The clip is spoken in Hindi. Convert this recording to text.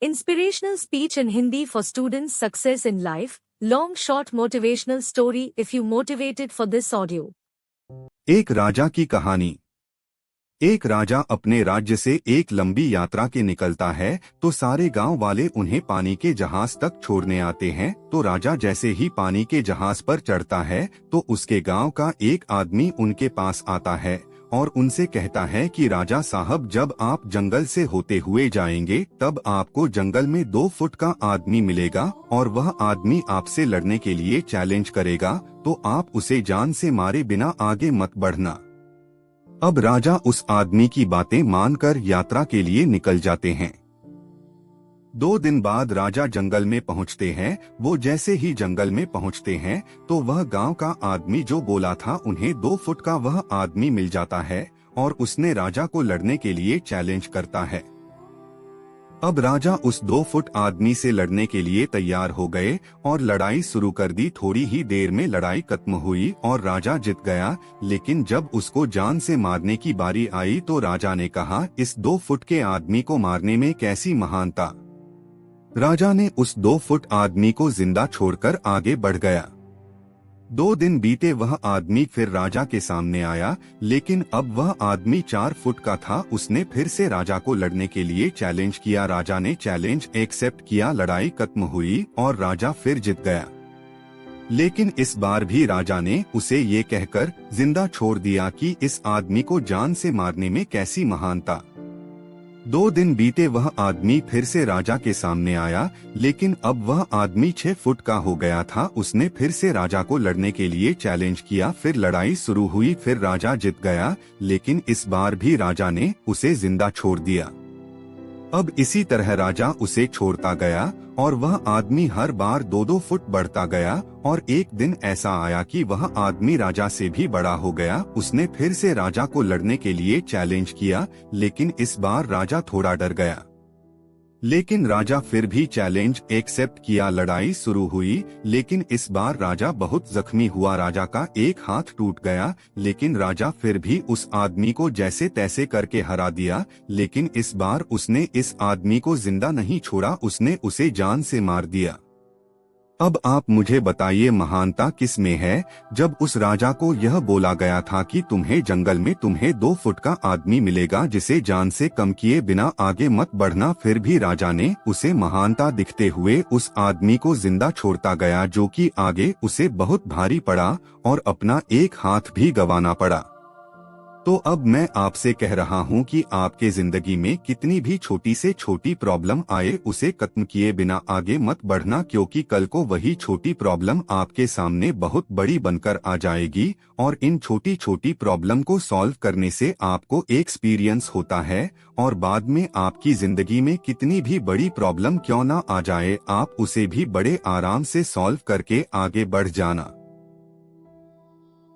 Inspirational speech in Hindi for students' success in life. Long short motivational story if you motivated for this audio. एक राजा की कहानी। एक राजा अपने राज्य से एक लंबी यात्रा के निकलता है तो सारे गांव वाले उन्हें पानी के जहाज तक छोड़ने आते हैं। तो राजा जैसे ही पानी के जहाज पर चढ़ता है तो उसके गांव का एक आदमी उनके पास आता है और उनसे कहता है कि राजा साहब, जब आप जंगल से होते हुए जाएंगे तब आपको जंगल में 2 फुट का आदमी मिलेगा और वह आदमी आपसे लड़ने के लिए चैलेंज करेगा, तो आप उसे जान से मारे बिना आगे मत बढ़ना। अब राजा उस आदमी की बातें मानकर यात्रा के लिए निकल जाते हैं। 2 दिन बाद राजा जंगल में पहुंचते हैं। वो जैसे ही जंगल में पहुंचते हैं तो वह गांव का आदमी जो बोला था उन्हें 2 फुट का वह आदमी मिल जाता है और उसने राजा को लड़ने के लिए चैलेंज करता है। अब राजा उस 2 फुट आदमी से लड़ने के लिए तैयार हो गए और लड़ाई शुरू कर दी। थोड़ी ही देर में लड़ाई खत्म हुई और राजा जीत गया। लेकिन जब उसको जान से मारने की बारी आई तो राजा ने कहा, इस 2 फुट के आदमी को मारने में कैसी महानता। राजा ने उस 2 फुट आदमी को जिंदा छोड़कर आगे बढ़ गया। 2 दिन बीते, वह आदमी फिर राजा के सामने आया, लेकिन अब वह आदमी 4 फुट का था। उसने फिर से राजा को लड़ने के लिए चैलेंज किया। राजा ने चैलेंज एक्सेप्ट किया। लड़ाई खत्म हुई और राजा फिर जीत गया। लेकिन इस बार भी राजा ने उसे ये कहकर जिंदा छोड़ दिया कि इस आदमी को जान से मारने में कैसी महानता। 2 दिन बीते, वह आदमी फिर से राजा के सामने आया, लेकिन अब वह आदमी 6 फुट का हो गया था। उसने फिर से राजा को लड़ने के लिए चैलेंज किया। फिर लड़ाई शुरू हुई। फिर राजा जीत गया, लेकिन इस बार भी राजा ने उसे जिंदा छोड़ दिया। अब इसी तरह राजा उसे छोड़ता गया और वह आदमी हर बार 2-2 फुट बढ़ता गया और एक दिन ऐसा आया कि वह आदमी राजा से भी बड़ा हो गया। उसने फिर से राजा को लड़ने के लिए चैलेंज किया, लेकिन इस बार राजा थोड़ा डर गया। लेकिन राजा फिर भी चैलेंज एक्सेप्ट किया। लड़ाई शुरू हुई, लेकिन इस बार राजा बहुत जख्मी हुआ। राजा का एक हाथ टूट गया, लेकिन राजा फिर भी उस आदमी को जैसे तैसे करके हरा दिया। लेकिन इस बार उसने इस आदमी को जिंदा नहीं छोड़ा, उसने उसे जान से मार दिया। अब आप मुझे बताइए, महानता किस में है। जब उस राजा को यह बोला गया था कि तुम्हें जंगल में 2 फुट का आदमी मिलेगा जिसे जान से कम किए बिना आगे मत बढ़ना, फिर भी राजा ने उसे महानता दिखते हुए उस आदमी को जिंदा छोड़ता गया, जो कि आगे उसे बहुत भारी पड़ा और अपना एक हाथ भी गंवाना पड़ा। तो अब मैं आपसे कह रहा हूं कि आपके जिंदगी में कितनी भी छोटी से छोटी प्रॉब्लम आए, उसे खत्म किए बिना आगे मत बढ़ना, क्योंकि कल को वही छोटी प्रॉब्लम आपके सामने बहुत बड़ी बनकर आ जाएगी। और इन छोटी छोटी प्रॉब्लम को सॉल्व करने से आपको एक्सपीरियंस होता है और बाद में आपकी जिंदगी में कितनी भी बड़ी प्रॉब्लम क्यों ना आ जाए, आप उसे भी बड़े आराम से सॉल्व करके आगे बढ़ जाना।